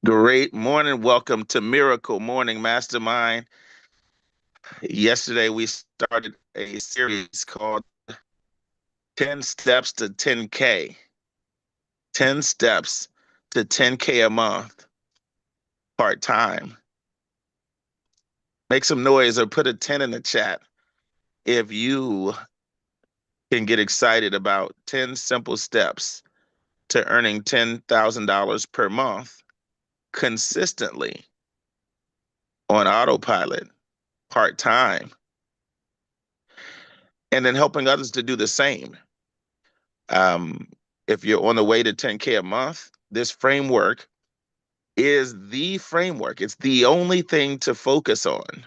Great morning. Welcome to Miracle Morning Mastermind. Yesterday, we started a series called 10 Steps to 10K. 10 Steps to 10K a month, part time. Make some noise or put a 10 in the chat if you can get excited about 10 simple steps to earning $10,000 per month consistently on autopilot, part time, and then helping others to do the same. Um, if you're on the way to 10K a month, this framework is the framework. It's the only thing to focus on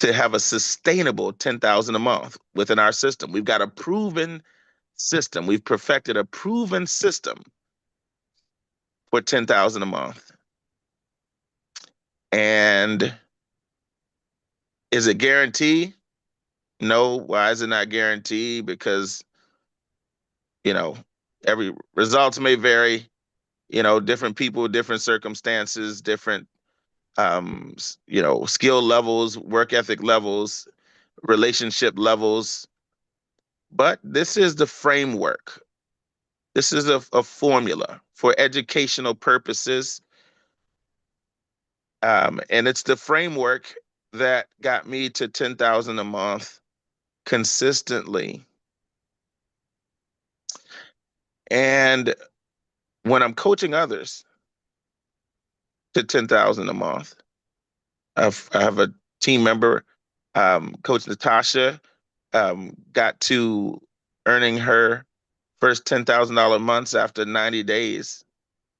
to have a sustainable 10,000 a month within our system. We've got a proven system. We've perfected a proven system for 10,000 a month. And is it guaranteed? No. Why is it not guaranteed? Because, you know, every results may vary, different people, different circumstances, different skill levels, work ethic levels, relationship levels. But this is the framework. This is a formula for educational purposes. And it's the framework that got me to 10,000 a month consistently. And when I'm coaching others to 10,000 a month, I have a team member, Coach Natasha, got to earning her first $10,000 months after 90 days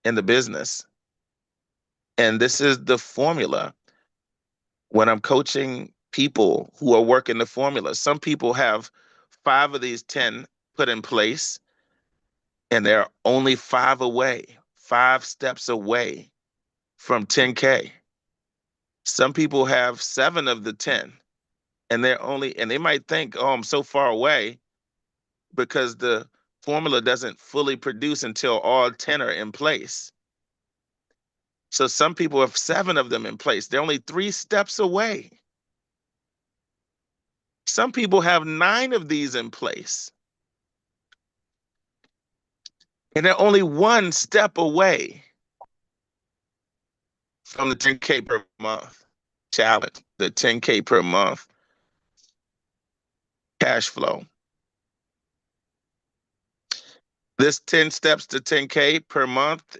in the business. And this is the formula when I'm coaching people who are working the formula. Some people have 5 of these 10 put in place, and they're only 5 away, 5 steps away from 10K. Some people have 7 of the 10, and they might think, oh, I'm so far away because the formula doesn't fully produce until all 10 are in place. So some people have 7 of them in place. They're only 3 steps away. Some people have 9 of these in place. And they're only 1 step away from the 10K per month challenge, the 10K per month cash flow. This 10 steps to 10K per month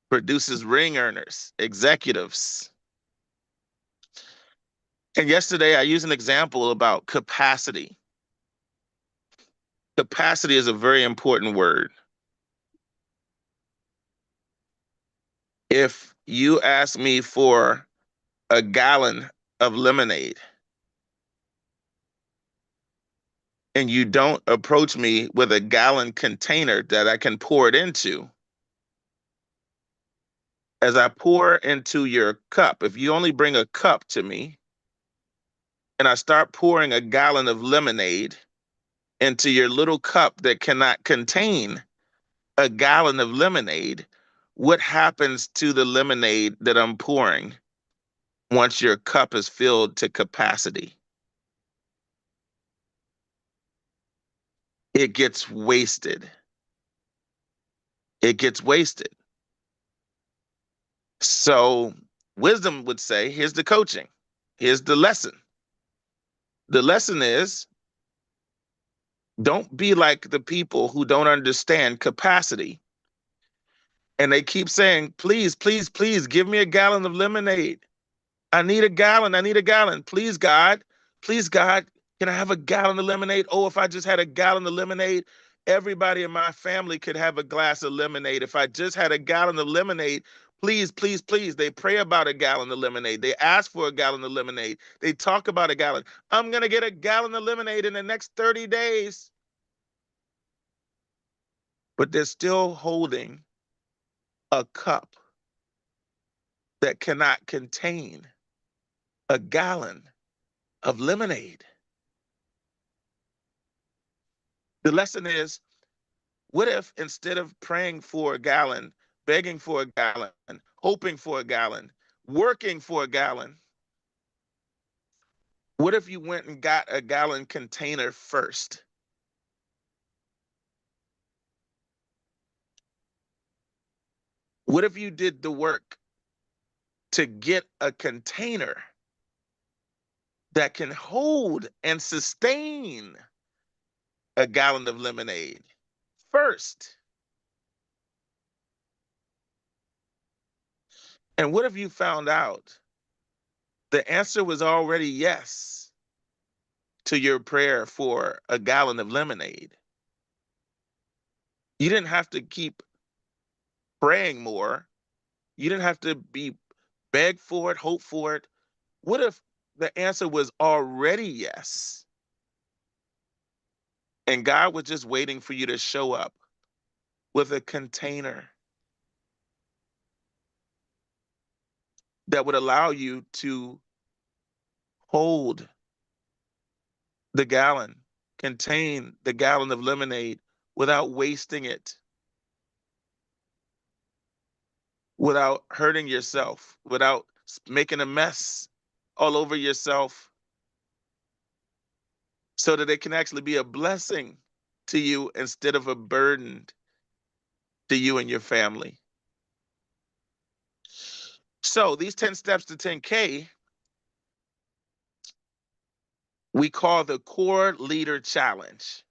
produces ring earners, executives. And yesterday I used an example about capacity. Capacity is a very important word. If you ask me for a gallon of lemonade and you don't approach me with a gallon container that I can pour it into, as I pour into your cup, if you only bring a cup to me and I start pouring a gallon of lemonade into your little cup that cannot contain a gallon of lemonade, what happens to the lemonade that I'm pouring once your cup is filled to capacity? It gets wasted. It gets wasted. So wisdom would say, here's the coaching. Here's the lesson. The lesson is, don't be like the people who don't understand capacity. And they keep saying, please, please, please give me a gallon of lemonade. I need a gallon. I need a gallon. Please, God. Please, God. Can I have a gallon of lemonade? Oh, if I just had a gallon of lemonade, everybody in my family could have a glass of lemonade. If I just had a gallon of lemonade, please, please, please. They pray about a gallon of lemonade. They ask for a gallon of lemonade. They talk about a gallon. I'm going to get a gallon of lemonade in the next 30 days. But they're still holding a cup that cannot contain a gallon of lemonade. The lesson is, what if instead of praying for a gallon, begging for a gallon, hoping for a gallon, working for a gallon? What if you went and got a gallon container first? What if you did the work to get a container that can hold and sustain a gallon of lemonade first? And what if you found out the answer was already yes to your prayer for a gallon of lemonade? You didn't have to keep praying more. You didn't have to be beg for it, hope for it. What if the answer was already yes? And God was just waiting for you to show up with a container that would allow you to hold the gallon, contain the gallon of lemonade without wasting it, without hurting yourself, without making a mess all over yourself, so that it can actually be a blessing to you instead of a burden to you and your family. So, these 10 steps to 10K, we call the Core Leader Challenge.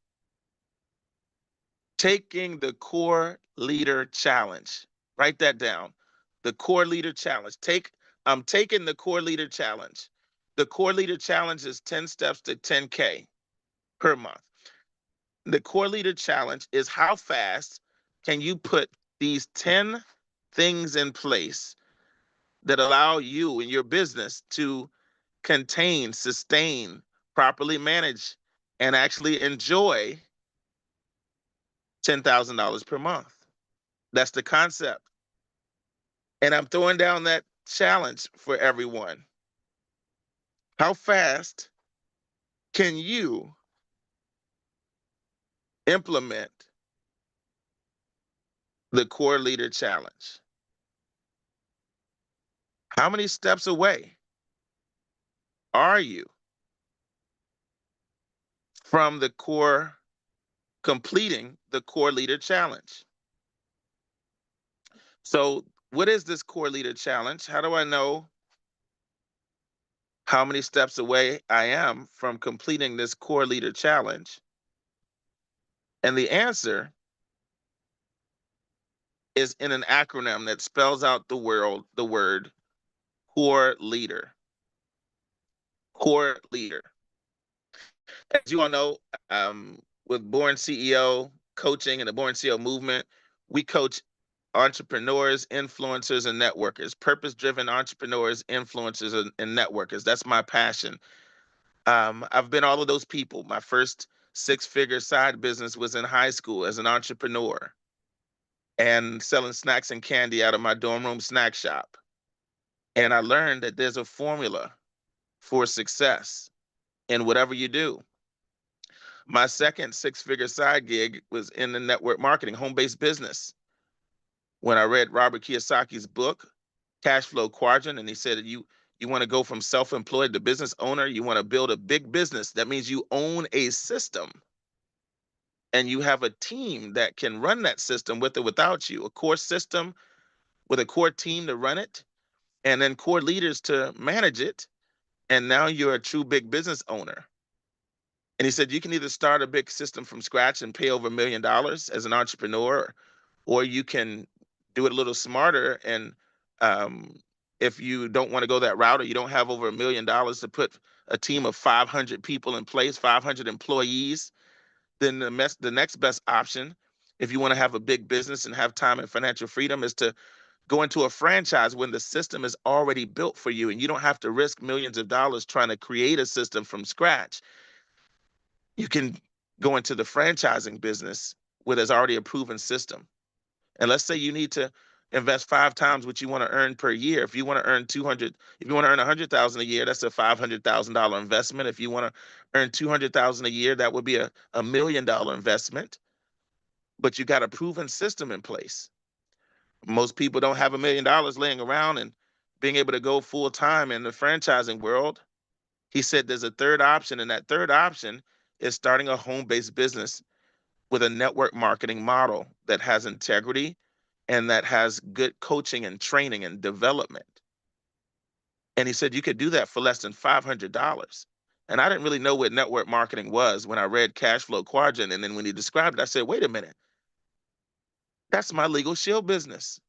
Taking the Core Leader Challenge. Write that down. The Core Leader Challenge. I'm taking the Core Leader Challenge. The Core Leader Challenge is 10 steps to 10K per month. The Core Leader Challenge is how fast can you put these 10 things in place that allow you and your business to contain, sustain, properly manage, and actually enjoy $10,000 per month. That's the concept. And I'm throwing down that challenge for everyone. How fast can you implement the Core Leader Challenge? How many steps away are you from the core completing the Core Leader Challenge? So, what is this Core Leader Challenge? How do I know how many steps away I am from completing this Core Leader Challenge? And the answer is in an acronym that spells out the word core leader. Core leader. As you all know, with Born CEO coaching and the Born CEO movement, we coach entrepreneurs, influencers, and networkers, purpose-driven entrepreneurs, influencers, and networkers. That's my passion. I've been all of those people. My first six-figure side business was in high school as an entrepreneur and selling snacks and candy out of my dorm room snack shop. And I learned that there's a formula for success in whatever you do. My second six-figure side gig was in the network marketing, home-based business. When I read Robert Kiyosaki's book, Cash Flow Quadrant, and he said you want to go from self-employed to business owner, you want to build a big business. That means you own a system and you have a team that can run that system with or without you, a core system with a core team to run it, and then core leaders to manage it. And now you're a true big business owner. And he said you can either start a big system from scratch and pay over $1 million as an entrepreneur, or you can do it a little smarter. And um, if you don't want to go that route, or you don't have over $1 million to put a team of 500 people in place, 500 employees, then the next best option, if you want to have a big business and have time and financial freedom, is to go into a franchise when the system is already built for you and you don't have to risk millions of dollars trying to create a system from scratch. You can go into the franchising business where there's already a proven system. And let's say you need to invest 5 times what you want to earn per year. If you want to earn 200, if you want to earn 100,000 a year, that's a $500,000 investment. If you want to earn 200,000 a year, that would be a $1 million investment. But you got a proven system in place. Most people don't have $1 million laying around and being able to go full time in the franchising world. He said there's a third option, and that third option is starting a home based business with a network marketing model that has integrity and that has good coaching and training and development. And he said you could do that for less than $500. And I didn't really know what network marketing was when I read Cash Flow Quadrant. And then when he described it, I said, wait a minute, that's my Legal Shield business.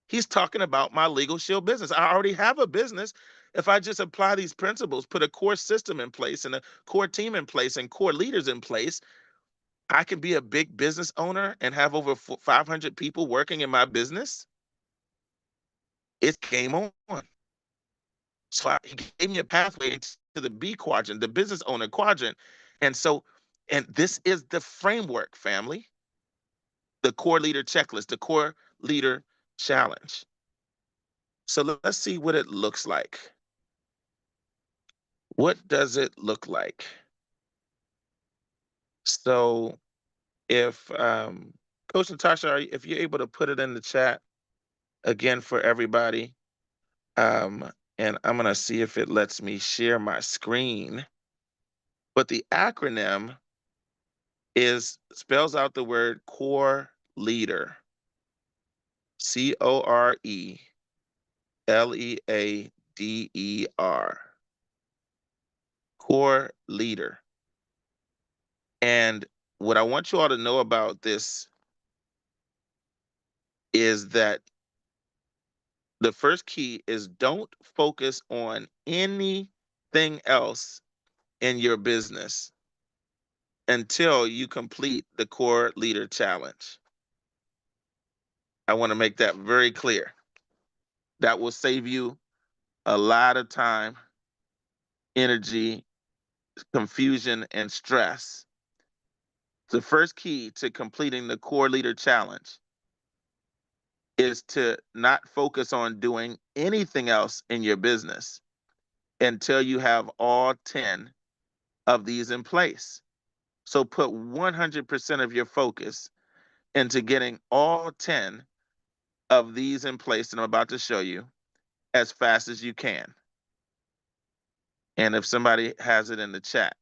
He's talking about my Legal Shield business. I already have a business. If I just apply these principles, put a core system in place and a core team in place and core leaders in place, I can be a big business owner and have over 500 people working in my business. It's game on. So he gave me a pathway to the B quadrant, the business owner quadrant. And so, and this is the framework, family, the core leader checklist, the core leader challenge. So let's see what it looks like. What does it look like? So if Coach Natasha, if you're able to put it in the chat again for everybody, and I'm gonna see if it lets me share my screen. But the acronym is spells out the word core leader. CORELEADER. Core leader. And what I want you all to know about this is that the first key is don't focus on anything else in your business until you complete the core leader challenge. I want to make that very clear. That will save you a lot of time, energy, confusion, and stress. The first key to completing the core leader challenge is to not focus on doing anything else in your business until you have all 10 of these in place. So put 100% of your focus into getting all 10 of these in place that I'm about to show you as fast as you can. And if somebody has it in the chat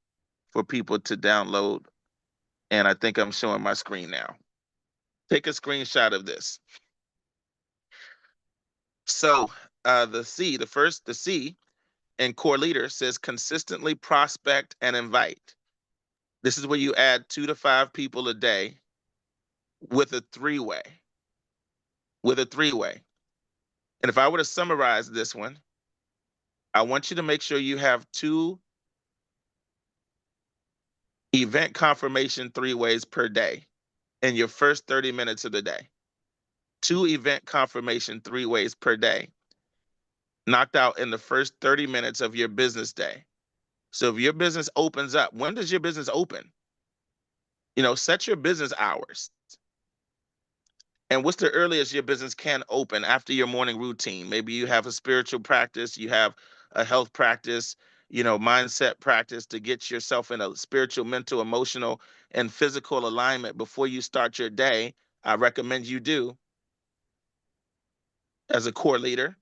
for people to download, and I think I'm showing my screen now. Take a screenshot of this. So the C in core leader says consistently prospect and invite. This is where you add 2 to 5 people a day with a three-way. And if I were to summarize this one, I want you to make sure you have 2 event confirmation three-ways per day in your first 30 minutes of the day. 2 event confirmation three-ways per day knocked out in the first 30 minutes of your business day. So if your business opens up, when does your business open? Set your business hours. And what's the earliest your business can open after your morning routine? Maybe you have a spiritual practice, you have a health practice, mindset practice to get yourself in a spiritual, mental, emotional, and physical alignment before you start your day. I recommend you do as a core leader.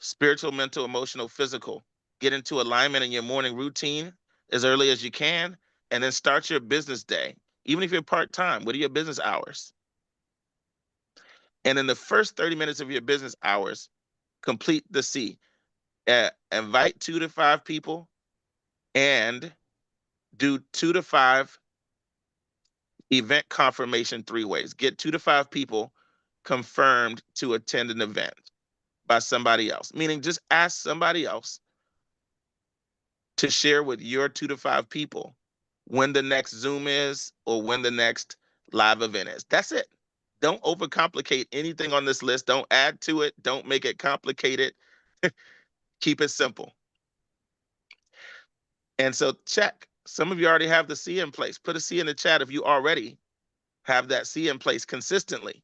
Spiritual, mental, emotional, physical. Get into alignment in your morning routine as early as you can, and then start your business day. Even if you're part-time, what are your business hours? And in the first 30 minutes of your business hours, complete the C. Invite 2 to 5 people and do 2 to 5 event confirmation three-ways. Get 2 to 5 people confirmed to attend an event by somebody else, meaning just ask somebody else to share with your 2 to 5 people when the next Zoom is or when the next live event is. That's it. Don't overcomplicate anything on this list. Don't add to it. Don't make it complicated. Keep it simple. And so check. Some of you already have the C in place. Put a C in the chat if you already have that C in place consistently.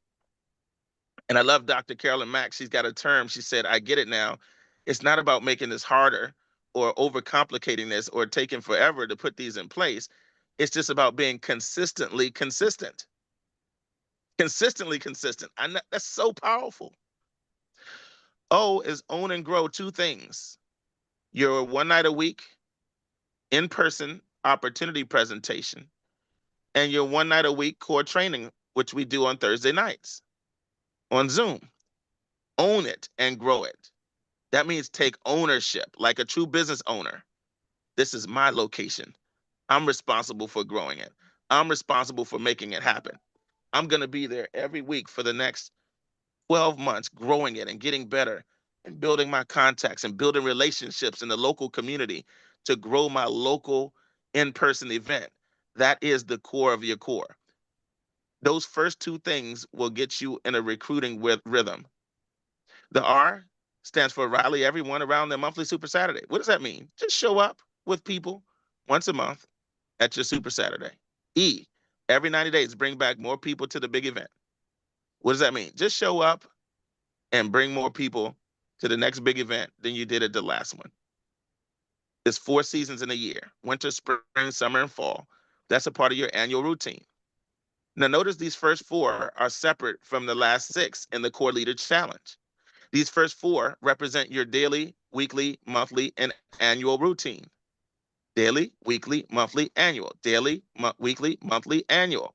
And I love Dr. Carolyn Mack. She's got a term. She said, I get it now. It's not about making this harder or overcomplicating this or taking forever to put these in place. It's just about being consistently consistent. Consistently consistent. I know that's so powerful. O is own and grow two things. Your one night a week in-person opportunity presentation and your one night a week core training, which we do on Thursday nights on Zoom. Own it and grow it. That means take ownership like a true business owner. This is my location. I'm responsible for growing it. I'm responsible for making it happen. I'm going to be there every week for the next 12 months, growing it and getting better and building my contacts and building relationships in the local community to grow my local in person event. That is the core of your core. Those first two things will get you in a recruiting rhythm. The R stands for rally everyone around their monthly Super Saturday. What does that mean? Just show up with people once a month at your Super Saturday. E, every 90 days, bring back more people to the big event. What does that mean? Just show up and bring more people to the next big event than you did at the last one. There's 4 seasons in a year: winter, spring, summer, and fall. That's a part of your annual routine. Now, notice these first four are separate from the last six in the Core Leader Challenge. These first four represent your daily, weekly, monthly, and annual routine. Daily, weekly, monthly, annual. Daily, weekly, monthly, annual.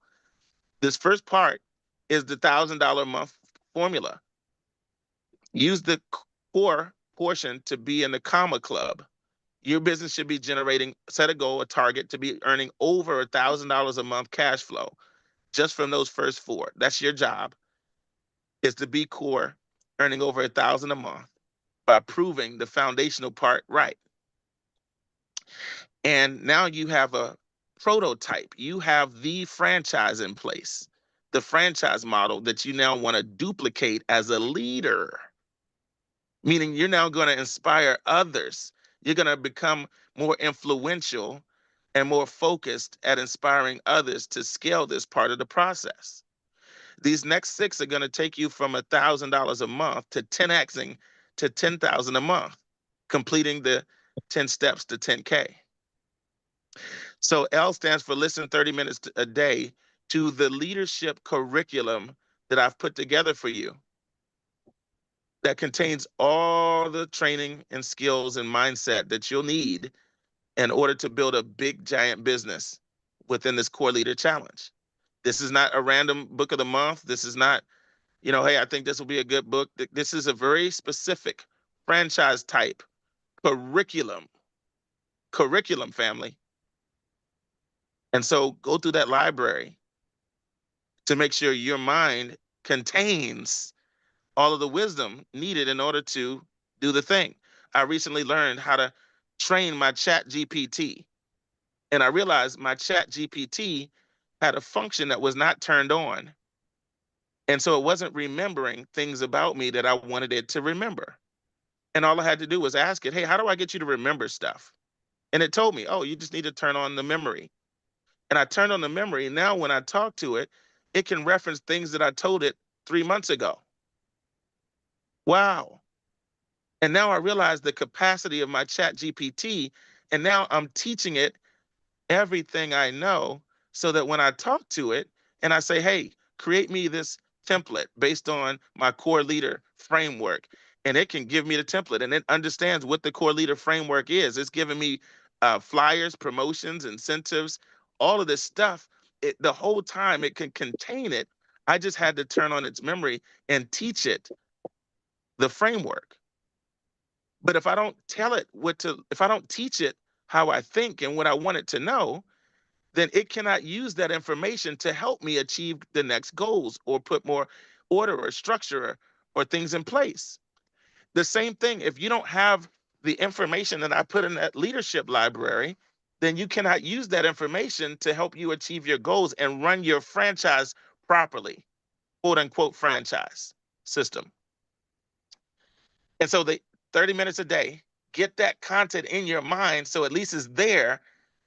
This first part is the $1,000 a month formula. Use the core portion to be in the comma club. Your business should be generating, set a goal, a target to be earning over $1,000 a month cash flow just from those first four. That's your job, is to be core, earning over 1,000 a month by proving the foundational part right. And now you have a prototype. You have the franchise in place, the franchise model that you now want to duplicate as a leader, meaning you're now going to inspire others. You're going to become more influential and more focused at inspiring others to scale this part of the process. These next six are going to take you from $1,000 a month to 10xing to 10,000 a month, completing the 10 steps to 10K. So L stands for listen 30 minutes a day to the leadership curriculum that I've put together for you that contains all the training and skills and mindset that you'll need in order to build a big giant business within this core leader challenge. This is not a random book of the month. This is not, hey, I think this will be a good book. This is a very specific franchise type curriculum family. And so go through that library to make sure your mind contains all of the wisdom needed in order to do the thing. I recently learned how to train my chat GPT, and I realized my chat GPT had a function that was not turned on. And so it wasn't remembering things about me that I wanted it to remember. And all I had to do was ask it, hey, how do I get you to remember stuff? And it told me, oh, you just need to turn on the memory. And I turned on the memory. And now when I talk to it, it can reference things that I told it 3 months ago. Wow. And now I realize the capacity of my chat GPT. And now I'm teaching it everything I know so that when I talk to it and I say, hey, create me this template based on my core leader framework, and it can give me the template and it understands what the core leader framework is. It's giving me flyers, promotions, incentives, all of this stuff. The whole time it can contain it. I just had to turn on its memory and teach it the framework. But if I don't if I don't teach it how I think and what I want it to know, then it cannot use that information to help me achieve the next goals or put more order or structure or things in place. The same thing, if you don't have the information that I put in that leadership library, then you cannot use that information to help you achieve your goals and run your franchise properly, quote unquote franchise system. And so the 30 minutes a day, get that content in your mind so at least it's there.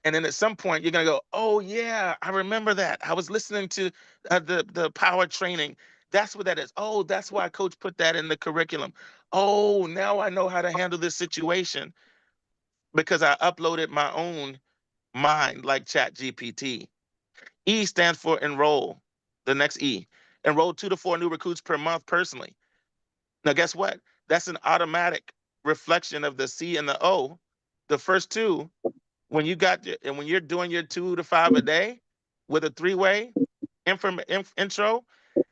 And then at some point you're gonna go, oh yeah, I remember that. I was listening to the power training. That's what that is. Oh, that's why coach put that in the curriculum. Oh, now I know how to handle this situation because I uploaded my own mind like Chat GPT. E stands for enroll. The next E. Enroll 2 to 4 new recruits per month personally. Now, guess what? That's an automatic reflection of the C and the O. The first two, when and when you're doing your 2 to 5 a day with a three-way intro,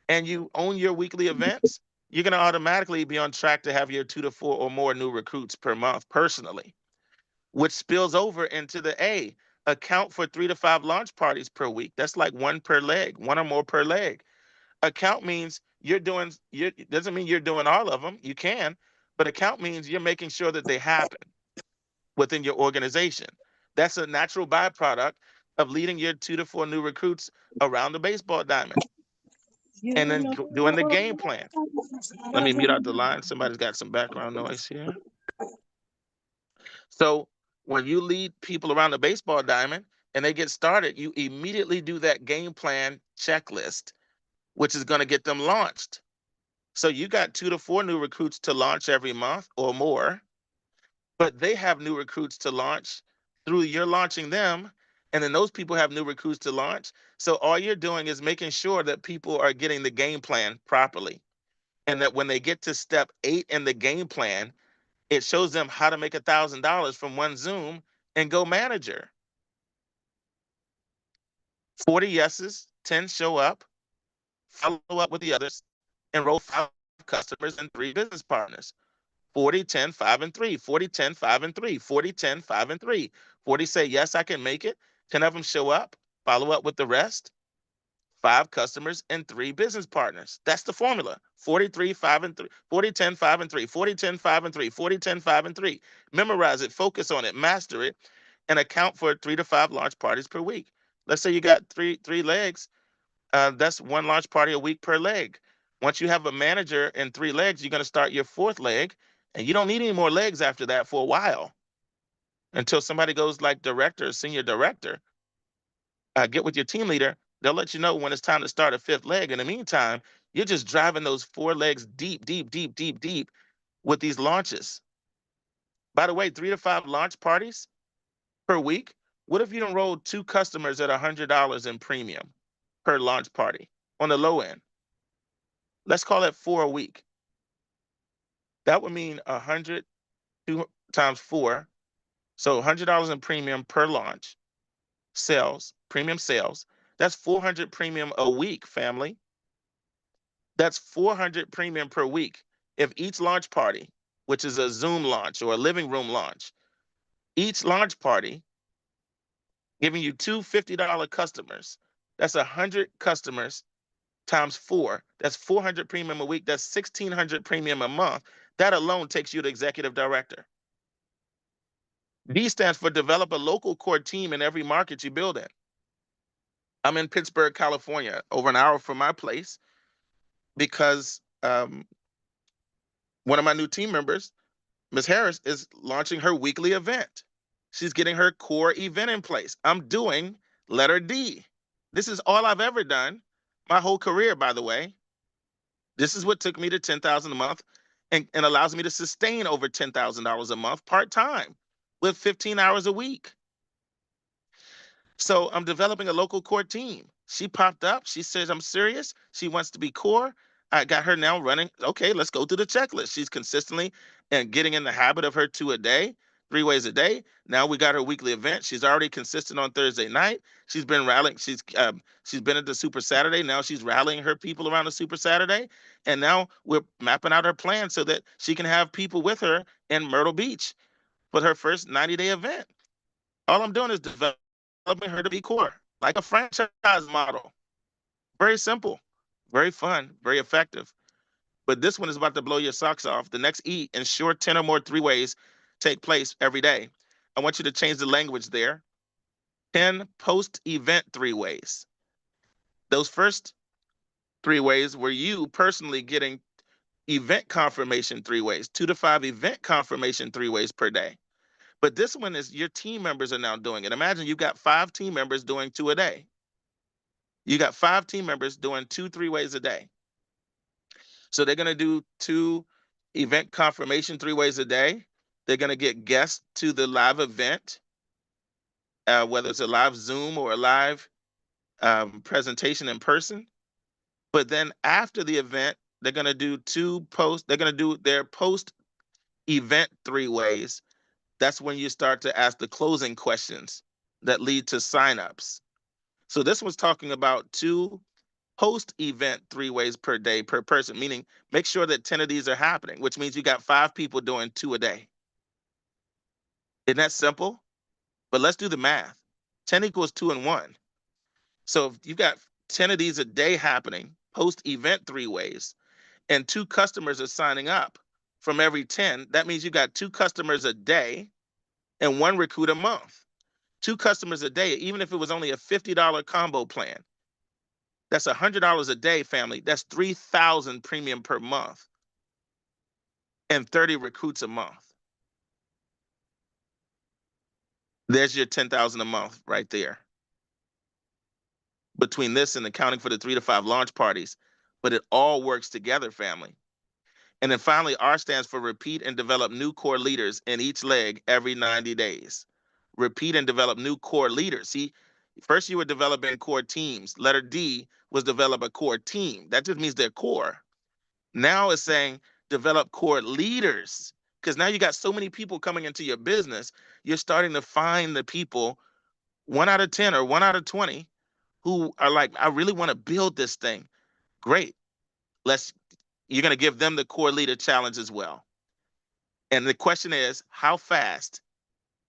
and you own your weekly events, you're going to automatically be on track to have your 2 to 4 or more new recruits per month personally, which spills over into the A. Account for 3 to 5 launch parties per week. That's like one per leg, one or more per leg. Account means doesn't mean you're doing all of them. You can, but account means you're making sure that they happen within your organization. That's a natural byproduct of leading your 2 to 4 new recruits around the baseball diamond and then doing the game plan. Let me mute out the line. Somebody's got some background noise here. So when you lead people around the baseball diamond and they get started, you immediately do that game plan checklist, which is going to get them launched. So you got 2 to 4 new recruits to launch every month or more, but they have new recruits to launch through you're launching them. And then those people have new recruits to launch. So all you're doing is making sure that people are getting the game plan properly. And that when they get to step 8 in the game plan, it shows them how to make $1,000 from one Zoom and go manager. 40 yeses, 10 show up, follow up with the others, enroll 5 customers and 3 business partners. 40, 10, 5, and 3, 40, 10, 5, and 3, 40, 10, 5, and 3. 40 say, yes, I can make it. 10 of them show up, follow up with the rest, 5 customers and 3 business partners. That's the formula. 43, 5, and 3, 40, 10, 5, and 3, 40, 10, 5, and 3, 40, 10, 5, and 3. Memorize it, focus on it, master it, and account for 3 to 5 launch parties per week. Let's say you got three legs. That's 1 launch party a week per leg. Once you have a manager and 3 legs, you're going to start your 4th leg, and you don't need any more legs after that for a while until somebody goes like director, senior director. Get with your team leader. They'll let you know when it's time to start a 5th leg. In the meantime, you're just driving those 4 legs deep, deep, deep, deep, deep with these launches. By the way, 3 to 5 launch parties per week. What if you enrolled 2 customers at $100 in premium per launch party on the low end? Let's call it 4 a week. That would mean 100 times 4. So $100 in premium per launch sales, premium sales. That's 400 premium a week, family. That's 400 premium per week. If each launch party, which is a Zoom launch or a living room launch, each launch party giving you two $50 customers, that's 100 customers times 4. That's 400 premium a week. That's 1,600 premium a month. That alone takes you to executive director. D stands for develop a local core team in every market you build in. I'm in Pittsburgh, California, over an hour from my place, because one of my new team members, Ms. Harris, is launching her weekly event. She's getting her core event in place. I'm doing letter D. This is all I've ever done, my whole career, by the way. This is what took me to $10,000 a month and allows me to sustain over $10,000 a month part-time with 15 hours a week. So I'm developing a local core team. She popped up. She says, I'm serious. She wants to be core. I got her now running. Okay, let's go through the checklist. She's consistently and getting in the habit of her 2 a day, 3 ways a day. Now we got her weekly event. She's already consistent on Thursday night. She's been rallying. She's been at the Super Saturday. Now she's rallying her people around the Super Saturday. And now we're mapping out her plan so that she can have people with her in Myrtle Beach for her first 90-day event. All I'm doing is developing her to be core, like a franchise model. Very simple, very fun, very effective. But this one is about to blow your socks off. The next E, ensure 10 or more 3 ways take place every day. I want you to change the language there. 10 post-event 3 ways. Those first 3 ways were you personally getting event confirmation 3 ways, 2 to 5 event confirmation 3 ways per day. But this one is your team members are now doing it. Imagine you got 5 team members doing 2 a day. You got 5 team members doing 2, 3 ways a day. So they're going to do 2 event confirmation 3 ways a day. They're going to get guests to the live event, whether it's a live Zoom or a live presentation in person. But then after the event, they're going to do they're going to do their post event 3 ways. That's when you start to ask the closing questions that lead to signups. So this was talking about 2 post event 3 ways per day per person, meaning make sure that 10 of these are happening, which means you got 5 people doing 2 a day. Isn't that simple? But let's do the math. 10 equals 2 and 1. So if you've got 10 of these a day happening, post event 3 ways, and 2 customers are signing up from every 10, that means you got 2 customers a day and 1 recruit a month. 2 customers a day, even if it was only a $50 combo plan, that's $100 a day, family. That's 3,000 premium per month and 30 recruits a month. There's your 10,000 a month right there. Between this and accounting for the 3 to 5 launch parties, but it all works together, family. And then finally, R stands for repeat and develop new core leaders in each leg every 90 days. Repeat and develop new core leaders. See, first you were developing core teams. Letter D was develop a core team. That just means they're core. Now it's saying develop core leaders, because now you got so many people coming into your business, you're starting to find the people, 1 out of 10 or 1 out of 20, who are like, I really want to build this thing. Great. You're going to give them the core leader challenge as well. And the question is, how fast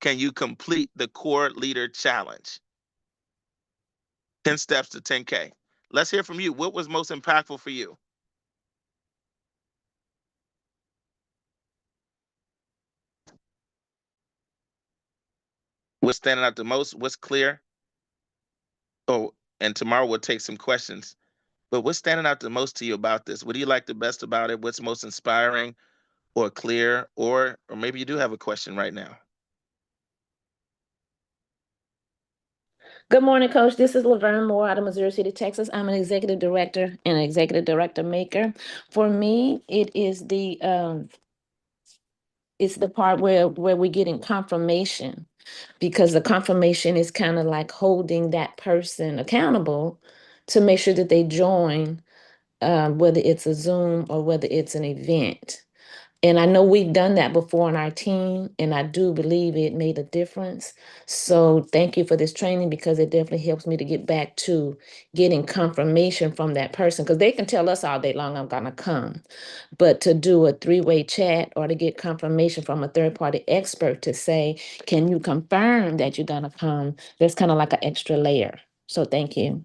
can you complete the core leader challenge? 10 steps to 10K. Let's hear from you. What was most impactful for you? What's standing out the most? What's clear? Oh, and tomorrow we'll take some questions. But what's standing out the most to you about this? What do you like the best about it? What's most inspiring or clear? Or maybe you do have a question right now. Good morning, Coach. This is Laverne Moore out of Missouri City, Texas. I'm an executive director and an executive director maker. For me, it's the part where we're getting confirmation, because the confirmation is kind of like holding that person accountable to make sure that they join, whether it's a Zoom or whether it's an event. And I know we've done that before on our team, and I do believe it made a difference. So thank you for this training, because it definitely helps me to get back to getting confirmation from that person, because they can tell us all day long, I'm going to come. But to do a 3-way chat or to get confirmation from a third party expert to say, can you confirm that you're going to come? That's kind of like an extra layer. So thank you.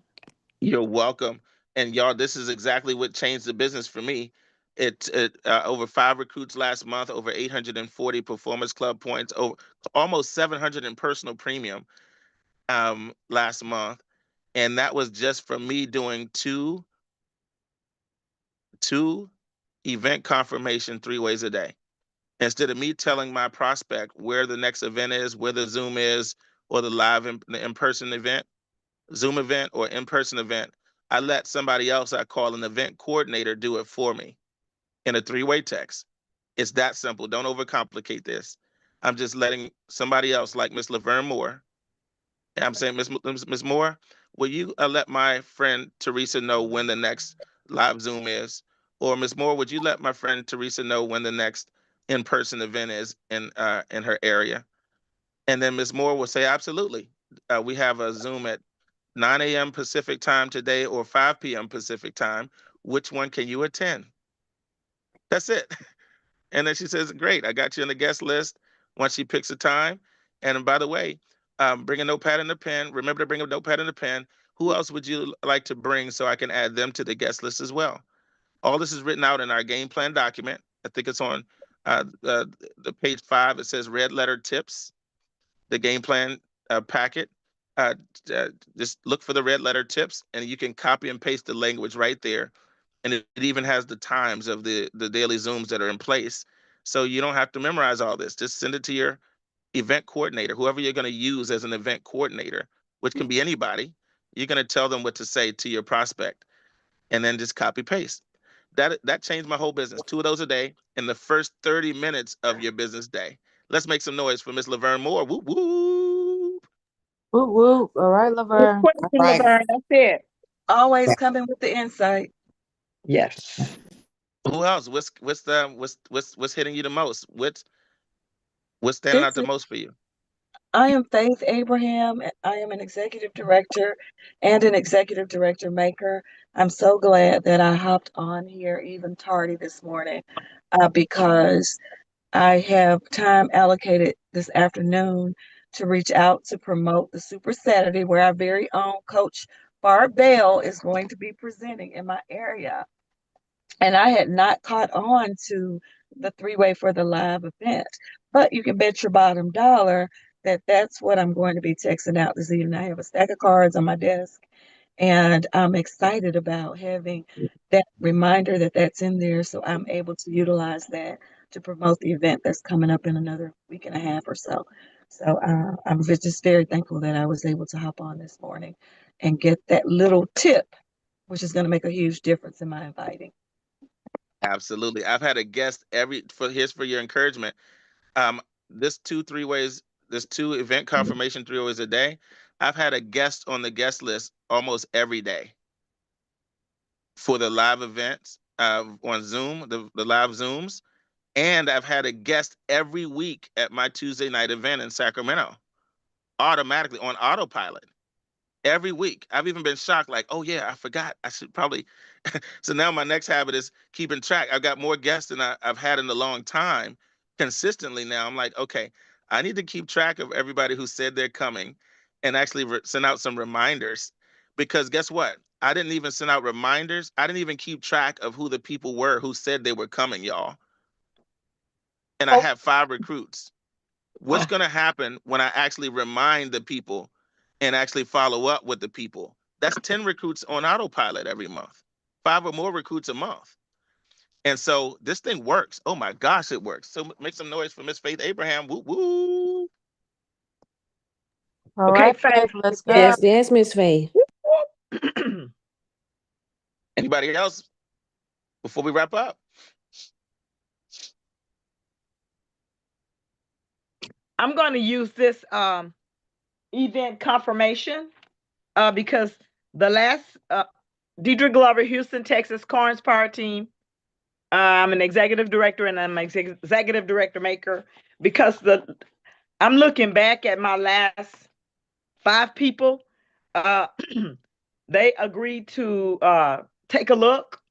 You're welcome. And y'all, this is exactly what changed the business for me. It over 5 recruits last month, over 840 Performance Club points, over almost 700 in personal premium last month, and that was just from me doing two event confirmation 3 ways a day. Instead of me telling my prospect where the next event is, where the Zoom is, or the live in-person event, Zoom event or in-person event, I let somebody else I call an event coordinator do it for me in a 3-way text. It's that simple. Don't overcomplicate this. I'm just letting somebody else, like Miss Laverne Moore, and I'm saying, Miss Moore, will you let my friend Teresa know when the next live Zoom is? Or Miss Moore, would you let my friend Teresa know when the next in-person event is in her area? And then Miss Moore will say, absolutely. We have a Zoom at 9 a.m. Pacific time today or 5 p.m. Pacific time. Which one can you attend? That's it. And then she says, great, I got you on the guest list once she picks a time. And by the way, bring a notepad and a pen. Remember to bring a notepad and a pen. Who else would you like to bring so I can add them to the guest list as well? All this is written out in our game plan document. I think it's on the page 5. It says red letter tips, the game plan packet. Uh, just look for the red letter tips, and you can copy and paste the language right there. And it even has the times of the daily Zooms that are in place. So you don't have to memorize all this. Just send it to your event coordinator, whoever you're going to use as an event coordinator, which can be anybody. You're going to tell them what to say to your prospect, and then just copy paste. That changed my whole business. 2 of those a day in the first 30 minutes of your business day. Let's make some noise for Miss Laverne Moore. Whoop whoop. Whoop, whoop. All right, Good Laverne. question, All right. Laverne. That's it. Always coming with the insight. Yes. Who else? What's hitting you the most? What's standing out This the is, most for you? I am Faith Abraham. I am an executive director and an executive director maker. I'm so glad that I hopped on here even tardy this morning because I have time allocated this afternoon to reach out to promote the Super Saturday where our very own Coach Barb Bell is going to be presenting in my area. And I had not caught on to the three-way for the live event. But you can bet your bottom dollar that that's what I'm going to be texting out this evening. I have a stack of cards on my desk, and I'm excited about having that reminder that that's in there so I'm able to utilize that to promote the event that's coming up in another week and a half or so. So I'm just very thankful that I was able to hop on this morning and get that little tip, which is going to make a huge difference in my inviting. Absolutely. I've had a guest here's for your encouragement. Um, this two three ways, this two event confirmation 3 ways a day. I've had a guest on the guest list almost every day for the live events on Zoom, the live Zooms. And I've had a guest every week at my Tuesday night event in Sacramento, automatically on autopilot. Every week. I've even been shocked, like, oh yeah, I forgot. I should probably. So now my next habit is keeping track. I've got more guests than I've had in a long time consistently now. I'm like, okay, I need to keep track of everybody who said they're coming and actually send out some reminders. Because guess what? I didn't even send out reminders. I didn't even keep track of who the people were who said they were coming, y'all. And I Oh, had 5 recruits. What's going to happen when I actually remind the people and actually follow up with the people? That's 10 recruits on autopilot every month, 5 or more recruits a month. And so this thing works. Oh my gosh, it works. So make some noise for Miss Faith Abraham. Woo woo. all Okay, right. Faith, let's go. Yes, Miss Faye. Anybody else before we wrap up? I'm going to use this event confirmation because the last Deidre Glover, Houston, Texas, Corns Power Team. I'm an executive director and I'm an executive director maker because I'm looking back at my last 5 people. Uh, they agreed to take a look,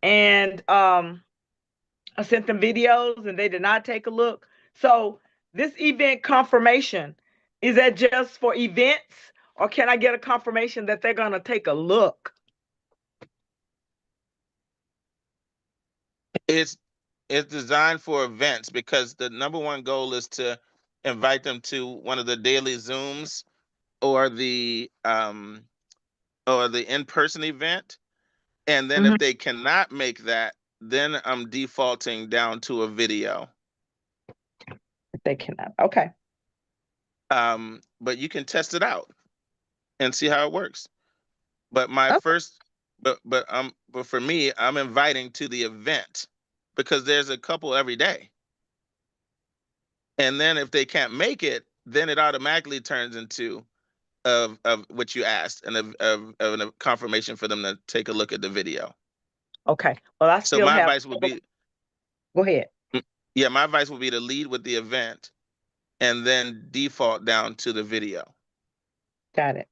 and I sent them videos, and they did not take a look. So this event confirmation, is that just for events, or can I get a confirmation that they're going to take a look? It's it's designed for events because the number one goal is to invite them to one of the daily Zooms or the in-person event. And then if Mhm. they cannot make that, then I'm defaulting down to a video. If they cannot. Okay. But you can test it out and see how it works. But my Okay. first, but for me, I'm inviting to the event because there's a couple every day. And then if they can't make it, then it automatically turns into of what you asked and of a confirmation for them to take a look at the video. Okay. Well, I So still my have. advice would be, Go ahead. yeah, my advice would be to lead with the event and then default down to the video. Got it.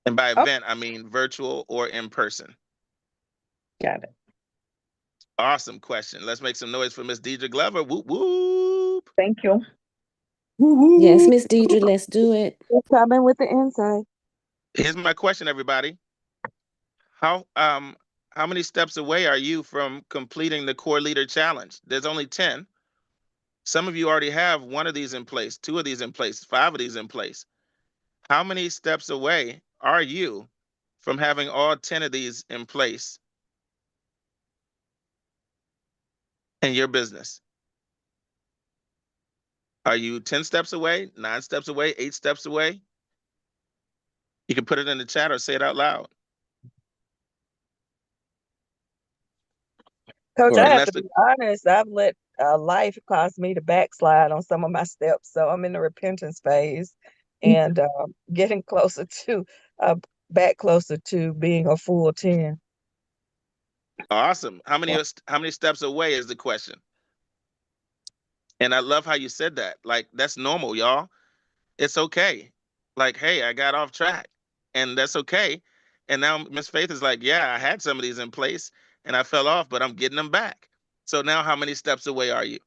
And by Oh, event, I mean virtual or in person. got it. Awesome question. Let's make some noise for Miss Deidre Glover. Whoop whoop. Thank you. Yes, Woo-hoo. Miss Deidre, let's do it. Coming with the insight. Here's my question, everybody. How um how many steps away are you from completing the core leader challenge? There's only 10. Some of you already have one of these in place, 2 of these in place, 5 of these in place. How many steps away are you from having all 10 of these in place in your business? Are you 10 steps away, 9 steps away, 8 steps away? You can put it in the chat or say it out loud. Coach, I And have that's to the be honest. I've let life cause me to backslide on some of my steps. So I'm in the repentance phase and getting closer to, uh, back closer to being a full 10. Awesome. How many steps away is the question? And I love how you said that. Like, that's normal, y'all. It's okay. Like, hey, I got off track, and that's okay. And now Miss Faith is like, yeah, I had some of these in place and I fell off, but I'm getting them back. So now how many steps away are you?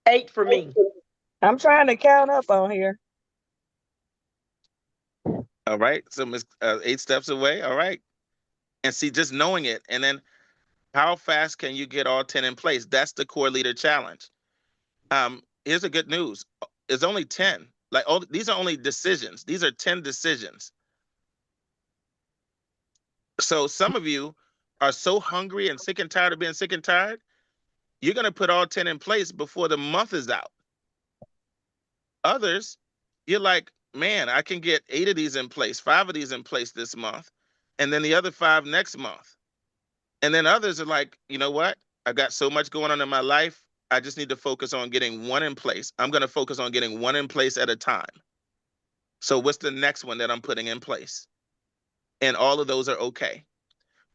8 for me. I'm trying to count up on here. All right. So Miss 8 steps away. All right. And see, just knowing it, and then how fast can you get all 10 in place? That's the core leader challenge. Here's the good news. It's only 10. Like, these are only decisions. These are 10 decisions. So some of you are so hungry and sick and tired of being sick and tired, you're going to put all 10 in place before the month is out. Others, you're like, man, I can get 8 of these in place, 5 of these in place this month, and then the other 5 next month. And then others are like, you know what? I've got so much going on in my life. I just need to focus on getting one in place. I'm going to focus on getting one in place at a time. So what's the next one that I'm putting in place? And all of those are okay.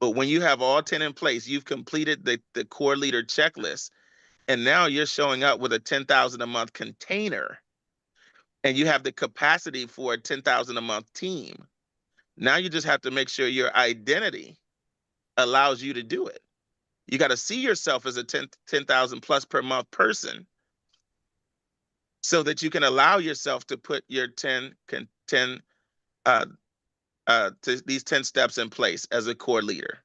But when you have all 10 in place, you've completed the core leader checklist. And now you're showing up with a 10,000 a month container, and you have the capacity for a 10,000 a month team. Now you just have to make sure your identity allows you to do it. You got to see yourself as a 10,000 plus per month person so that you can allow yourself to put your 10 uh, to these 10 steps in place as a core leader.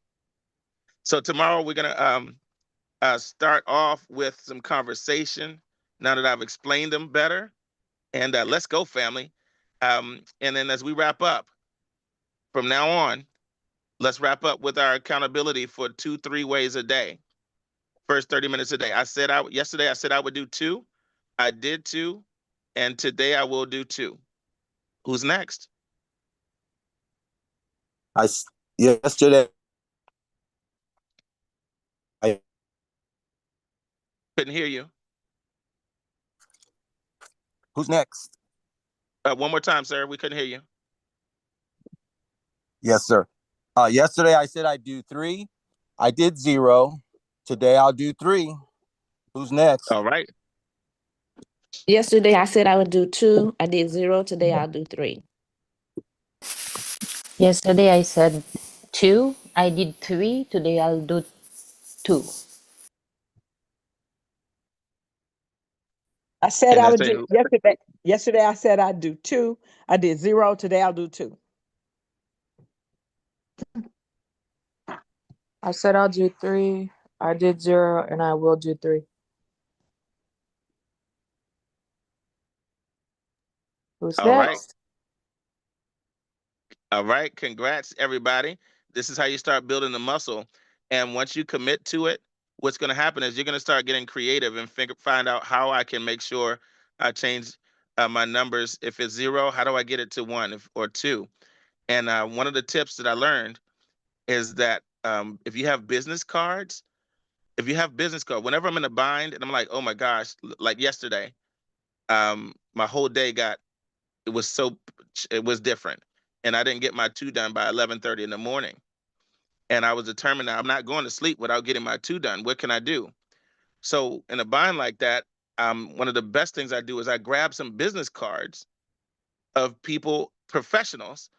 So tomorrow we're going to start off with some conversation now that I've explained them better. And let's go, family. And then as we wrap up, from now on, let's wrap up with our accountability for 2-3 ways a day. First 30 minutes a day. Yesterday I said I would do 2. I did 2, and today I will do 2. Who's next? Yesterday I Couldn't hear you. Who's next? One more time, sir. We couldn't hear you. Yes, sir. Yesterday I said I'd do 3. I did 0. Today I'll do 3. Who's next? All right. Yesterday I said I would do 2. I did 0. Today I'll do 3. Yesterday I said 2. I did 3. Today I'll do 2. I said And I then would say, do yesterday. Yesterday I said I'd do 2. I did 0. Today I'll do 2. I said I'll do 3. I did 0, and I will do 3. Who's all right. next? All right. Congrats, everybody. This is how you start building the muscle. And once you commit to it, what's going to happen is you're going to start getting creative and find out how I can make sure I change my numbers. If it's 0, how do I get it to 1 or 2? And one of the tips that I learned is that if you have business cards, whenever I'm in a bind and I'm like, oh my gosh, like yesterday, my whole day it was different. And I didn't get my 2 done by 11:30 in the morning. And I was determined that I'm not going to sleep without getting my 2 done. What can I do? So in a bind like that, one of the best things I do is I grab some business cards of professionals,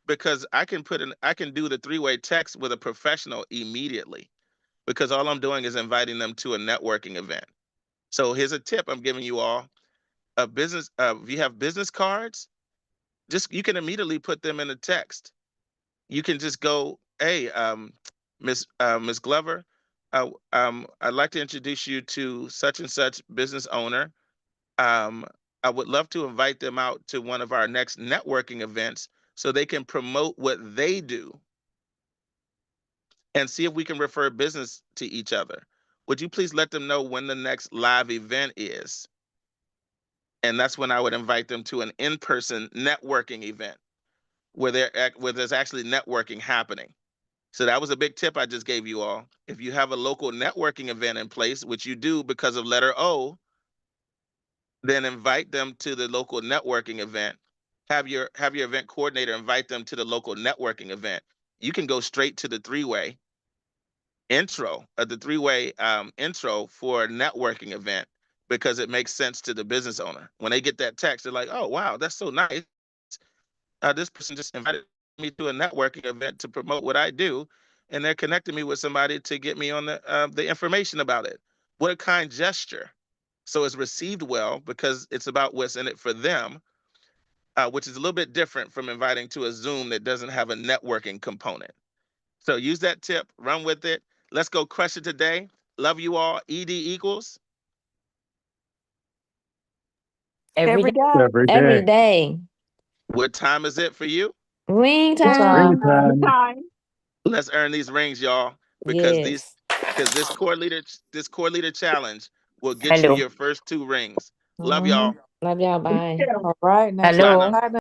because I can do the 3-way text with a professional immediately, because all I'm doing is inviting them to a networking event. So here's a tip I'm giving you all. If you have business cards, you can immediately put them in a text. You can just go, hey, Miss Glover, I'd like to introduce you to such and such business owner. Um, I would love to invite them out to one of our next networking events so they can promote what they do and see if we can refer business to each other. Would you please let them know when the next live event is? And that's when I would invite them to an in-person networking event where there's actually networking happening. So that was a big tip I just gave you all. If you have a local networking event in place, which you do because of letter O, then invite them to the local networking event. Have your event coordinator invite them to the local networking event. you can go straight to the three-way intro, the three-way intro for a networking event because it makes sense to the business owner. When they get that text, they're like, oh, wow, that's so nice. This person just invited me to a networking event to promote what I do, and they're connecting me with somebody to get me on the information about it. What a kind gesture. So it's received well because it's about what's in it for them, which is a little bit different from inviting to a Zoom that doesn't have a networking component. So use that tip, run with it. Let's go crush it today. Love you all. ED equals. Every Every day. day. Every day. What time is it for you? Ring Good time. time. Time. Let's earn these rings, y'all, because Yes. this core leader challenge will get you Hello. your first 2 rings. Love Mm-hmm. y'all. Love y'all. Bye. All right. Next Bye Hello. now. time.